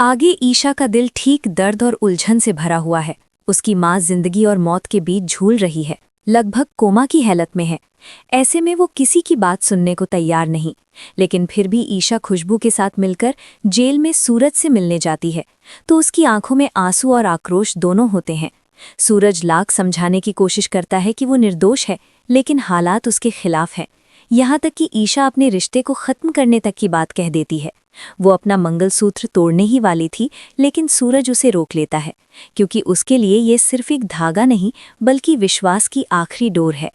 आगे ईशा का दिल ठीक दर्द और उलझन से भरा हुआ है। उसकी माँ जिंदगी और मौत के बीच झूल रही है, लगभग कोमा की हालत में है। ऐसे में वो किसी की बात सुनने को तैयार नहीं। लेकिन फिर भी ईशा खुशबू के साथ मिलकर जेल में सूरज से मिलने जाती है तो उसकी आंखों में आंसू और आक्रोश दोनों होते हैं। सूरज लाख समझाने की कोशिश करता है कि वो निर्दोष है, लेकिन हालात उसके खिलाफ हैं। यहाँ तक कि ईशा अपने रिश्ते को खत्म करने तक की बात कह देती है। वो अपना मंगलसूत्र तोड़ने ही वाली थी, लेकिन सूरज उसे रोक लेता है, क्योंकि उसके लिए ये सिर्फ एक धागा नहीं बल्कि विश्वास की आखिरी डोर है।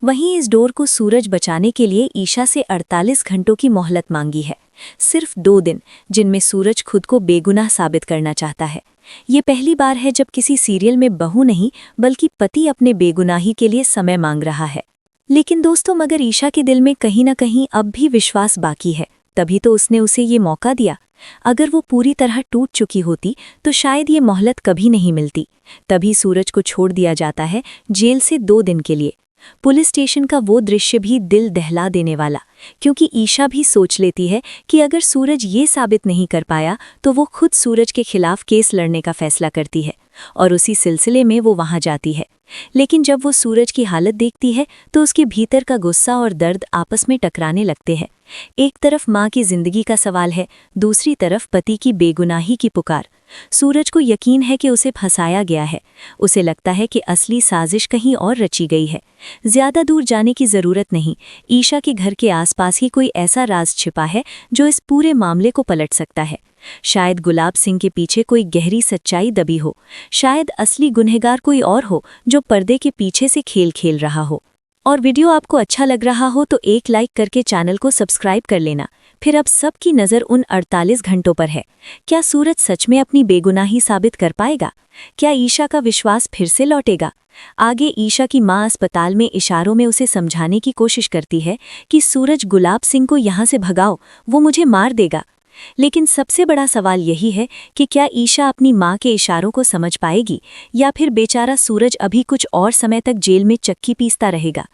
वहीं इस डोर को सूरज बचाने के लिए ईशा से 48 घंटों की मोहलत मांगी है, सिर्फ 2 दिन, जिनमें सूरज खुद को बेगुनाह साबित करना चाहता है। ये पहली बार है जब किसी सीरियल में बहू नहीं बल्कि पति अपने बेगुनाही के लिए समय मांग रहा है। लेकिन दोस्तों, मगर ईशा के दिल में कहीं ना कहीं अब भी विश्वास बाकी है, तभी तो उसने उसे ये मौका दिया। अगर वो पूरी तरह टूट चुकी होती तो शायद ये मोहलत कभी नहीं मिलती। तभी सूरज को छोड़ दिया जाता है जेल से 2 दिन के लिए। पुलिस स्टेशन का वो दृश्य भी दिल दहला देने वाला, क्योंकि ईशा भी सोच लेती है कि अगर सूरज ये साबित नहीं कर पाया तो वो खुद सूरज के खिलाफ केस लड़ने का फैसला करती है, और उसी सिलसिले में वो वहां जाती है। लेकिन जब वो सूरज की हालत देखती है तो उसके भीतर का गुस्सा और दर्द आपस में टकराने लगते हैं। एक तरफ माँ की जिंदगी का सवाल है, दूसरी तरफ पति की बेगुनाही की पुकार। सूरज को यकीन है कि उसे फंसाया गया है। उसे लगता है कि असली साजिश कहीं और रची गई है। ज्यादा दूर जाने की जरूरत नहीं। ईशा के घर के आसपास ही कोई ऐसा राज छिपा है जो इस पूरे मामले को पलट सकता है। शायद गुलाब सिंह के पीछे कोई गहरी सच्चाई दबी हो, शायद असली गुनहगार कोई और हो जो पर्दे के पीछे से खेल खेल रहा हो। और वीडियो आपको अच्छा लग रहा हो तो एक लाइक करके चैनल को सब्सक्राइब कर लेना। फिर अब सबकी नज़र उन 48 घंटों पर है। क्या सूरज सच में अपनी बेगुनाही साबित कर पाएगा? क्या ईशा का विश्वास फिर से लौटेगा? आगे ईशा की मां अस्पताल में इशारों में उसे समझाने की कोशिश करती है कि सूरज, गुलाब सिंह को यहाँ से भगाओ, वो मुझे मार देगा। लेकिन सबसे बड़ा सवाल यही है कि क्या ईशा अपनी मां के इशारों को समझ पाएगी, या फिर बेचारा सूरज अभी कुछ और समय तक जेल में चक्की पीसता रहेगा।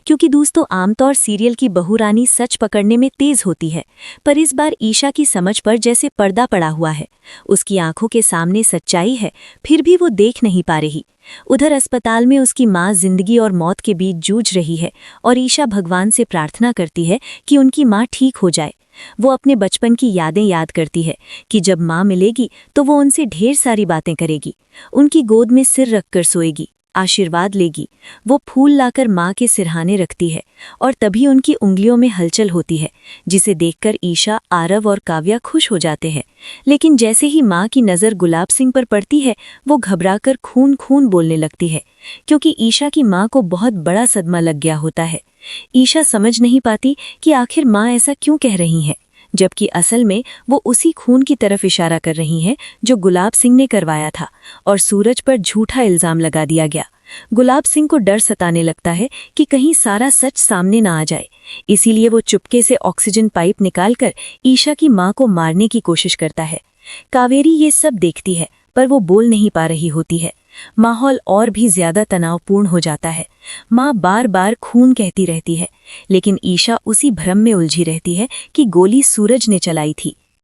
क्योंकि दोस्तों, आमतौर सीरियल की बहुरानी सच पकड़ने में तेज होती है, पर इस बार ईशा की समझ पर जैसे पर्दा पड़ा हुआ है। उसकी आंखों के सामने सच्चाई है, फिर भी वो देख नहीं पा रही। उधर अस्पताल में उसकी मां जिंदगी और मौत के बीच जूझ रही है, और ईशा भगवान से प्रार्थना करती है कि उनकी मां ठीक हो जाए। वो अपने बचपन की यादें याद करती है कि जब माँ मिलेगी तो वो उनसे ढेर सारी बातें करेगी, उनकी गोद में सिर रखकर सोएगी, आशीर्वाद लेगी। वो फूल लाकर माँ के सिरहाने रखती है, और तभी उनकी उंगलियों में हलचल होती है, जिसे देखकर ईशा, आरव और काव्या खुश हो जाते हैं। लेकिन जैसे ही माँ की नज़र गुलाब सिंह पर पड़ती है, वो घबराकर खून खून बोलने लगती है, क्योंकि ईशा की माँ को बहुत बड़ा सदमा लग गया होता है। ईशा समझ नहीं पाती कि आखिर माँ ऐसा क्यों कह रही हैं, जबकि असल में वो उसी खून की तरफ इशारा कर रही हैं जो गुलाब सिंह ने करवाया था, और सूरज पर झूठा इल्जाम लगा दिया गया। गुलाब सिंह को डर सताने लगता है कि कहीं सारा सच सामने ना आ जाए, इसीलिए वो चुपके से ऑक्सीजन पाइप निकालकर ईशा की माँ को मारने की कोशिश करता है। कावेरी ये सब देखती है, पर वो बोल नहीं पा रही होती है। माहौल और भी ज्यादा तनावपूर्ण हो जाता है। माँ बार बार खून कहती रहती है, लेकिन ईशा उसी भ्रम में उलझी रहती है कि गोली सूरज ने चलाई थी।